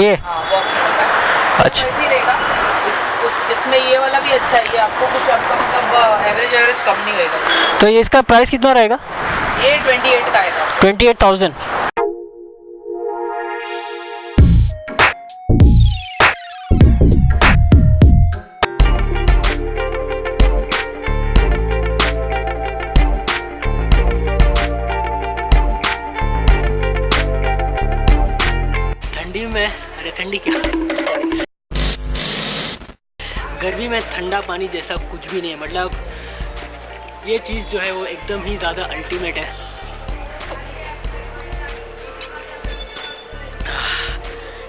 ये हाँ बॉक्स में होता है। अच्छा। ऐसे ही रहेगा। इसमें ये वाला भी अच्छा है, ये आपको कुछ आपका मतलब एवरेज कम नहीं होएगा। तो ये इसका प्राइस कितना रहेगा? ये 28 का आएगा। 28,000। ठंडी में, अरे ठंडी क्या, गर्मी में ठंडा पानी जैसा कुछ भी नहीं है। मतलब ये चीज़ जो है वो एकदम ही ज़्यादा अल्टीमेट है।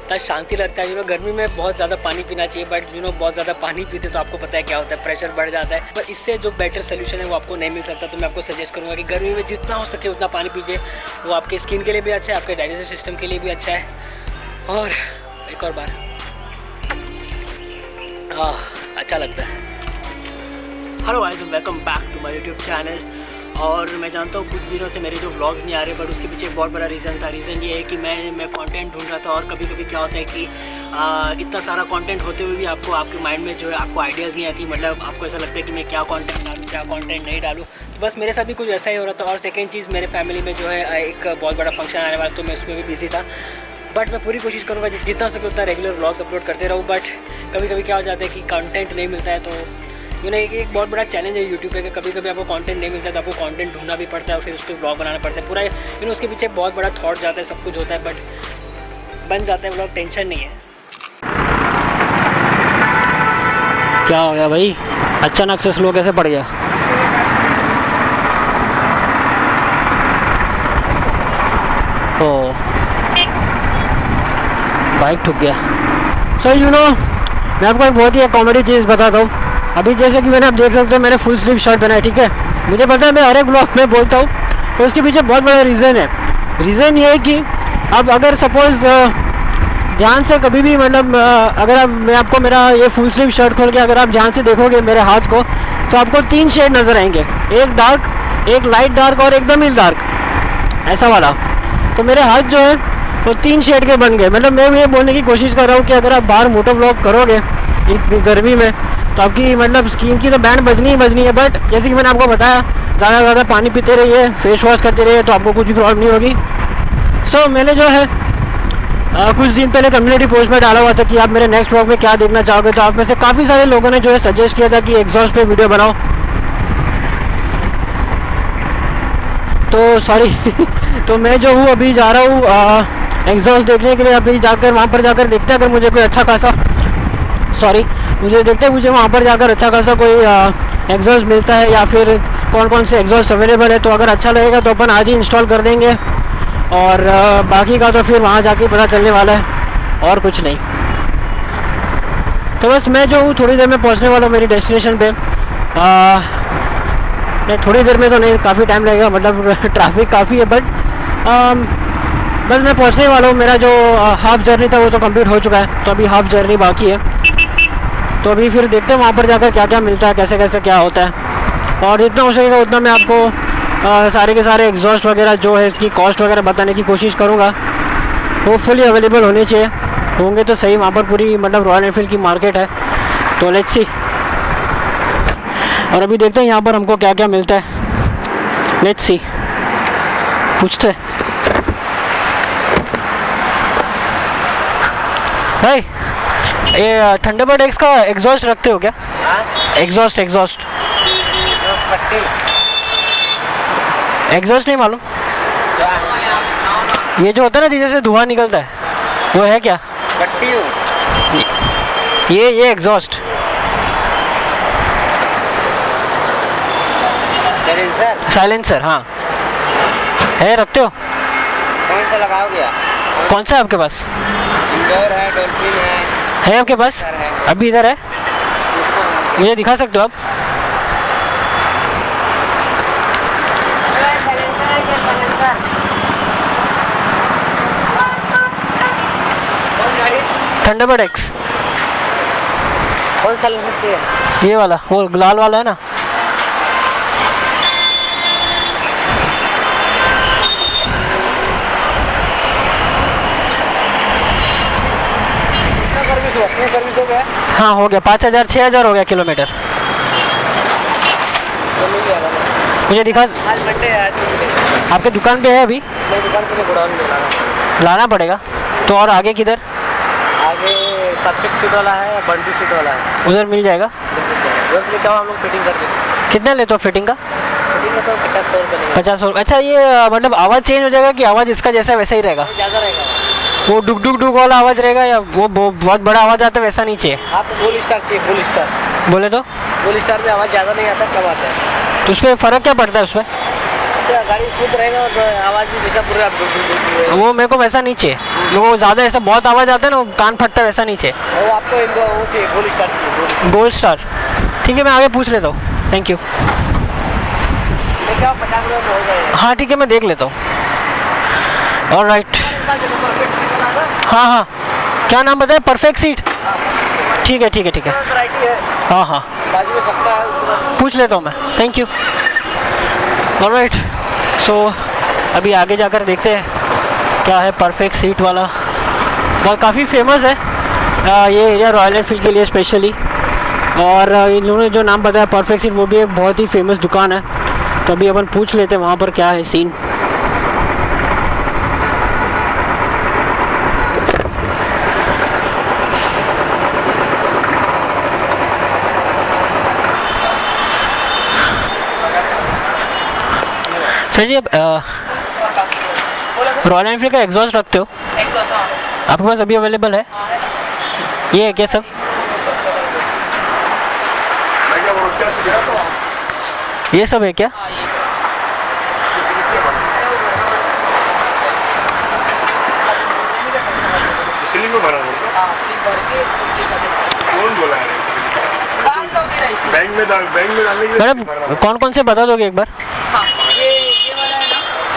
इतना शांति लगता है। गर्मी में बहुत ज़्यादा पानी पीना चाहिए, बट बहुत ज़्यादा पानी पीते तो आपको पता है क्या होता है, प्रेशर बढ़ जाता है। पर इससे जो बेटर सोल्यूशन है वो आपको नहीं मिल सकता। तो मैं आपको सजेस्ट करूँगा कि गर्मी में जितना हो सके उतना पानी पीजिए। वो आपके स्किन के लिए भी अच्छा है, आपके डाइजेस्टिव सिस्टम के लिए भी अच्छा है। और एक और बार अच्छा लगता है। Hello guys, welcome back to my YouTube channel. और मैं जानता हूँ कुछ दिनों से मेरे जो व्लॉग्स नहीं आ रहे, बट उसके पीछे एक बहुत बड़ा रीज़न था। रीज़न ये है कि मैं कंटेंट ढूंढ रहा था। और कभी कभी क्या होता है कि इतना सारा कंटेंट होते हुए भी आपको आपके माइंड में जो है आपको आइडियाज़ नहीं आती। मतलब आपको ऐसा लगता है कि मैं क्या कंटेंट डालूँ, क्या कंटेंट नहीं डालूँ। तो बस मेरे साथ भी कुछ ऐसा ही हो रहा था। और सेकेंड चीज़, मेरे फैमिली में जो है एक बहुत बड़ा फंक्शन आने वाला, तो मैं उसमें भी बिजी था। बट मैं पूरी कोशिश करूँगा जितना हो सके उतना रेगुलर व्लॉग्स अपलोड करते रहूँ। बट कभी कभी क्या हो जाता है कि कंटेंट नहीं मिलता है। तो एक बहुत बड़ा चैलेंज है यूट्यूब पे कि कभी कभी आपको कंटेंट नहीं मिलता है, तो आपको कंटेंट ढूंढना भी पड़ता है और फिर उस पर व्लॉग बनाना पड़ता है। पूरा उसके पीछे बहुत बड़ा थॉट जाता है, सब कुछ होता है, बट बन जाता है व्लॉग, टेंशन नहीं है। क्या हो गया भाई, अचानक से स्लो कैसे पड़ गया? ओ बाइक ठुक गया। सो मैं आपको एक बहुत ही कॉमेडी चीज़ बताता हूँ। अभी जैसे कि आप देख सकते हो मैंने फुल स्लीव शर्ट पहना है, ठीक है। मुझे पता है मैं हर एक ब्लॉग में बोलता हूँ, तो उसके पीछे बहुत बड़ा रीज़न है। रीज़न ये है कि अब अगर सपोज़ ध्यान से कभी भी मतलब अगर मैं आपको मेरा ये फुल स्लीव शर्ट खोल के अगर आप ध्यान से देखोगे मेरे हाथ को, तो आपको 3 शेड नज़र आएंगे, एक डार्क, एक लाइट डार्क और एकदम ही डार्क, ऐसा वाला। तो मेरे हाथ जो है वो 3 शेड के बन गए। मतलब मैं ये बोलने की कोशिश कर रहा हूँ कि अगर आप बाहर मोटो ब्लॉग करोगे इतनी गर्मी में, तो आपकी मतलब स्किन की तो बैंड बजनी ही बजनी है। बट जैसे कि मैंने आपको बताया, ज़्यादा से ज़्यादा पानी पीते रहिए, फेस वॉश करते रहिए, तो आपको कुछ भी प्रॉब्लम नहीं होगी। सो मैंने जो है कुछ दिन पहले कम्युनिटी पोस्ट में डाला हुआ था कि आप मेरे नेक्स्ट व्लॉग में क्या देखना चाहोगे। तो आप में से काफ़ी सारे लोगों ने जो है सजेस्ट किया था कि एग्जॉस्ट पे वीडियो बनाओ। तो सॉरी तो मैं जो हूँ अभी जा रहा हूँ एग्जॉस्ट देखने के लिए। अभी जाकर वहाँ पर जाकर देखते हैं अगर मुझे कोई अच्छा खासा मुझे वहाँ पर जाकर अच्छा खासा कोई एग्जॉस्ट मिलता है, या फिर कौन कौन से एग्जॉस्ट अवेलेबल है। तो अगर अच्छा लगेगा तो अपन आज ही इंस्टॉल कर देंगे, और बाकी का तो फिर वहाँ जाके पता चलने वाला है, और कुछ नहीं। तो बस मैं जो हूँ थोड़ी देर में पहुँचने वाला हूँ मेरी डेस्टिनेशन पे। नहीं, थोड़ी देर में तो नहीं, काफ़ी टाइम लगेगा, मतलब ट्रैफिक काफ़ी है। बट बस मैं पहुँचने वाला हूँ। मेरा जो हाफ जर्नी था वो तो कंप्लीट हो चुका है, तो अभी हाफ जर्नी बाकी है। तो अभी फिर देखते हैं वहाँ पर जाकर क्या क्या मिलता है, कैसे कैसे क्या होता है। और जितना हो सकेगा उतना मैं आपको सारे के सारे एग्जॉस्ट वगैरह जो है इसकी कॉस्ट वगैरह बताने की कोशिश करूँगा। होपफुली अवेलेबल होने चाहिए, होंगे तो सही। वहाँ पर पूरी मतलब रॉयल एनफील्ड की मार्केट है, तो लेट्स सी। और अभी देखते हैं यहाँ पर हमको क्या क्या मिलता है, लेट्स सी, पूछते हैं। भाई ये थंडरबर्ड एक्स का एग्जॉस्ट रखते हो क्या? एग्जॉस्ट नहीं मालूम? ये जो होता है ना जिससे से धुआं निकलता है, वो है क्या? ये एग्जॉस्ट साइलेंसर, हाँ है, रखते हो? कौन सा लगाओगे? कौन सा है आपके पास? इंडोर है, डॉल्फिन है आपके पास? अभी इधर है, मुझे दिखा सकते हो आप? Thunderbird x. कौन सा लेना चाहिए? ये वाला, वो लाल वाला है ना? अपने सर्विस हो गया हाँ हो गया, 5,000 6,000 हो गया किलोमीटर। तो मिल जाएगा। मुझे दिखा, आज मंडे है, आज नहीं आपके दुकान पे है अभी? दुकान पे गोडाउन में लाना। लाना पड़ेगा। तो और आगे किधर? आगे 70 सीट वाला है, 32 सीट वाला है, उधर मिल जाएगा। रोज लेता हूँ हम लोग फिटिंग करके। कितने लेते हो फिटिंग का? फिटिंग का तो 50-100 रुपये लेंगे। 50 अच्छा ये मतलब आवाज़ चेंज हो जाएगा कि आवाज़ इसका जैसा है वैसा ही रहेगा? ज़्यादा रहेगा। वो डुक डुक डुक वाला आवाज़ रहेगा या वो बहुत बड़ा आवाज़ आता है वैसा नहीं चाहिए? आपको गोल स्टार चाहिए, गोल स्टार। बोले तो गोल स्टार में आवाज़ ज़्यादा नहीं आता, कम आता है। तो उसमें फ़र्क क्या पड़ता है उसमें? तो गाड़ी खुद रहेगा और आवाज़ भी जैसा पूरा वो मेरे को वैसा नहीं चाहिए, वो ज़्यादा ऐसा बहुत आवाज़ आता है ना, वो कान फटता है, वैसा नहीं चाहिए। वो आपको वो चाहिए, गोल स्टार चाहिए। गोल्ड स्टार, ठीक है मैं आगे पूछ लेता हूँ, थैंक यू। देखिए आप 50 रुपये में हो जाएगा। हाँ ठीक है मैं देख लेता हूँ। ऑल राइट, हाँ हाँ क्या नाम बताया? परफेक्ट सीट, ठीक है ठीक है ठीक है। वैरायटी है, हाँ हाँ बाजू में सकता है, उसके पूछ लेता हूँ मैं, थैंक यू। ऑलराइट, सो अभी आगे जाकर देखते हैं क्या है परफेक्ट सीट वाला। बहुत काफ़ी फेमस है ये एरिया रॉयल एनफील्ड के लिए स्पेशली, और इन्होंने जो नाम बताया परफेक्ट सीट वो भी एक बहुत ही फेमस दुकान है। तो अभी अपन पूछ लेते हैं वहाँ पर क्या है सीन। सर जी, रॉयल एनफील्ड का एग्जॉस्ट रखते हो? एग्जॉस्ट, हाँ। आपके पास अभी अवेलेबल है? ये है क्या सब? ये सब है क्या? हाँ, ये सिलिंग में भरा होगा। हाँ, स्लिप भर के ये करके कौन बोला है? डाल दो फिर ऐसे। बैंक में डालने के लिए मैडम कौन कौन से बता दोगे एक बार? हाँ, ये वाला है ना,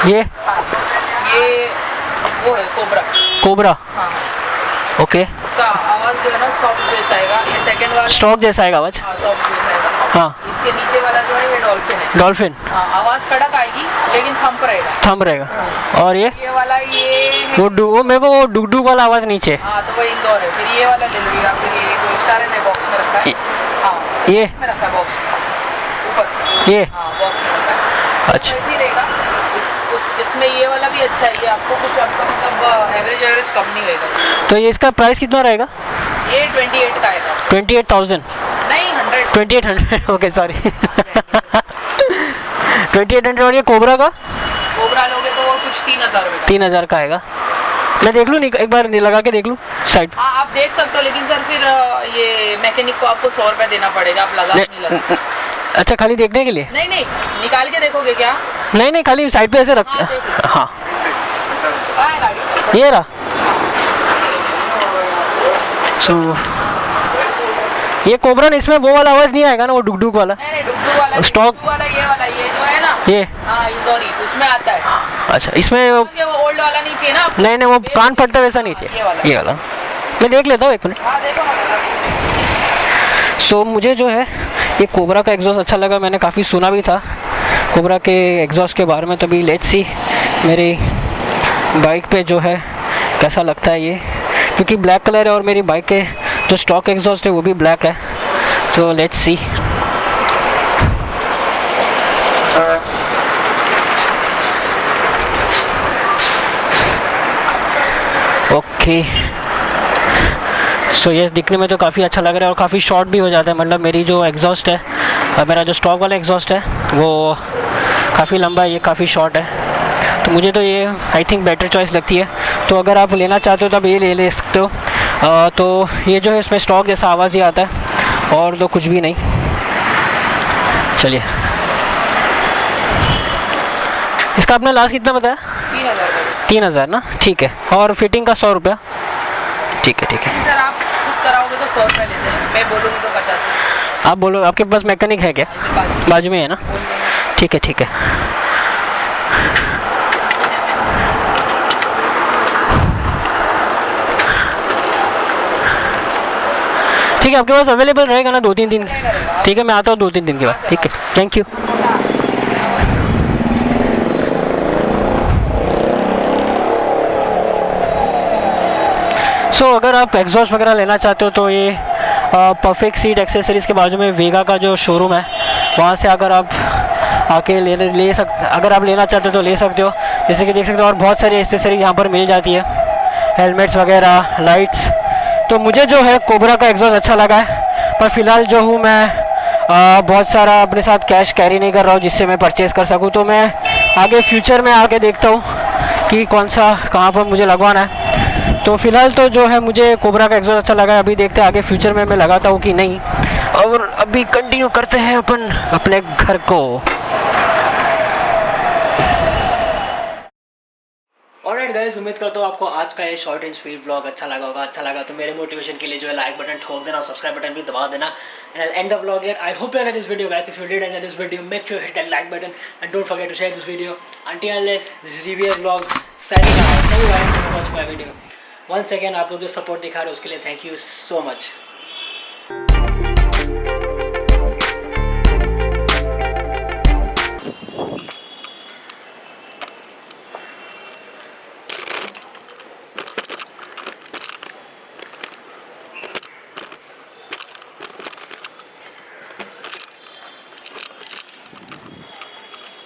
ये हाँ, ये वो है कोबरा। कोबरा, हाँ, ओके। इसका आवाज़ जो है ना सॉफ्ट बेस आएगा। ये सेकंड वाला स्टॉक जैसा आएगा आवाज? हाँ, सॉफ्ट बेस आएगा। हाँ। इसके नीचे वाला जो है ये डॉल्फिन है। डॉल्फिन, हाँ, आवाज़ कड़क आएगी लेकिन थंप रहेगा। थंब रहेगा। और ये वाला ये है, वो मेरे को वो डुक डुक वाला आवाज नीचे। हाँ, तो वो इंदौर है। फिर ये वाला ले लो, या फिर ये गोल्ड स्टार है, बॉक्स में रखा है। हाँ, ये में रखा है बॉक्स में ऊपर। ये हाँ, बॉक्स में रखा है। अच्छा। ऐसे ही रहेगा। इसमें ये वाला भी अच्छा है। ये आपको कुछ आपका मतलब एवरेज कम नहीं होगा। तो ये इसका प्राइस कितना रहेगा? ये 28 का आएगा। 28,000? नहीं, 100। 2800 ओके सॉरी 2800। और ये कोबरा का? कोबरा लोगे तो वो कुछ 3,000 रुपये का। 3,000 का आएगा। मैं देख लूँ, एक बार लगा के देख लूँ साइड। हाँ, आप देख सकते हो, लेकिन सर फिर ये मैकेनिक को आपको 100 रुपये देना पड़ेगा। आप लगा नहीं लगा। अच्छा, खाली देखने के लिए? नहीं, निकाल के देखोगे क्या? नहीं खाली साइड पे ऐसे रख। हाँ, देख लो। हाँ कहाँ है गाड़ी? ये रहा। सो ये कोबरा, इसमें वो वाला आवाज नहीं आएगा ना, वो डुक डुक वाला? नहीं, डुगडू वाला, स्टॉक डुगडू वाला, ये वाला, ये जो है ना, ये हाँ, इंदौरी, उसमें आता है। अच्छा, इसमें ये वो ओल्ड वाला नहीं चाहिए ना? नहीं वो कान फटता वैसा नहीं चाहिए। ये वाला मैं देख लेता हूँ, एक मिनट। हाँ, देखो ना। सो मुझे जो है ये कोबरा का एग्जॉस्ट अच्छा लगा। मैंने काफ़ी सुना भी था कोबरा के एग्जॉस्ट के बारे में। तभी लेट्स सी मेरी बाइक पे जो है कैसा लगता है ये, क्योंकि ब्लैक कलर है और मेरी बाइक के जो स्टॉक एग्जॉस्ट है वो भी ब्लैक है। तो लेट्स सी। ओके, सो ये दिखने में तो काफ़ी अच्छा लग रहा है और काफ़ी शॉर्ट भी हो जाता है। मतलब मेरी जो एग्जॉस्ट है, मेरा जो स्टॉक वाला एग्जॉस्ट है वो काफ़ी लंबा है, ये काफ़ी शॉर्ट है। तो मुझे तो ये आई थिंक बेटर चॉइस लगती है। तो अगर आप लेना चाहते हो तो आप ये ले सकते हो। तो ये जो है इसमें स्टॉक जैसा आवाज़ ही आता है और तो कुछ भी नहीं। चलिए, इसका आपने लास्ट कितना बताया? 3,000 ना, ठीक है। और फिटिंग का 100 रुपया, ठीक है। सर आप खुद कराओगे तो 100 रुपये लेते हैं, मैं बोलूँगी तो 50। आप बोलो, आपके पास मैकेनिक है क्या? बाजू में है ना, ठीक है। ठीक है, आपके पास अवेलेबल रहेगा ना 2-3 दिन? ठीक है, मैं आता हूँ 2-3 दिन के बाद। ठीक है, थैंक यू। सो अगर आप एग्जॉस्ट वगैरह लेना चाहते हो तो ये परफेक्ट सीट एक्सेसरीज़ के बाजू में वेगा का जो शोरूम है वहाँ से अगर आप आके अगर आप लेना चाहते हो तो ले सकते हो। जैसे कि देख सकते हो और बहुत सारी एक्सेसरी यहाँ पर मिल जाती है, हेलमेट्स वगैरह, लाइट्स। तो मुझे जो है कोबरा का एग्जॉस्ट अच्छा लगा है, पर फिलहाल जो हूँ मैं बहुत सारा अपने साथ कैश कैरी नहीं कर रहा हूँ जिससे मैं परचेज़ कर सकूँ। तो मैं आगे फ्यूचर में आके देखता हूँ कि कौन सा कहाँ पर मुझे लगवाना है। तो फिलहाल तो जो है मुझे कोबरा का एग्जॉस्ट अच्छा लगा है। अभी देखते हैं आगे फ्यूचर में मैं लगाता हूँ कि नहीं। और अभी कंटिन्यू करते हैं अपन अपने घर को। ऑलराइट गाइस, उम्मीद करता हूँ आपको आज का ये शॉर्ट एंड स्वीट ब्लॉग अच्छा लगा होगा। अच्छा लगा तो मेरे मोटिवेशन के लिए जो है लाइक बटन ठोक देना और सब्सक्राइब बटन भी दबा देना। And I end the vlog here. I hope you enjoyed this video guys. If you did enjoy this video, make sure hit that like button and don't forget to share this video. Until unless, this is GVS Vlog signing out. Thank you guys for watching my video. Once again, आप लोग जो support दिखा रहे हो उसके लिए thank you so much.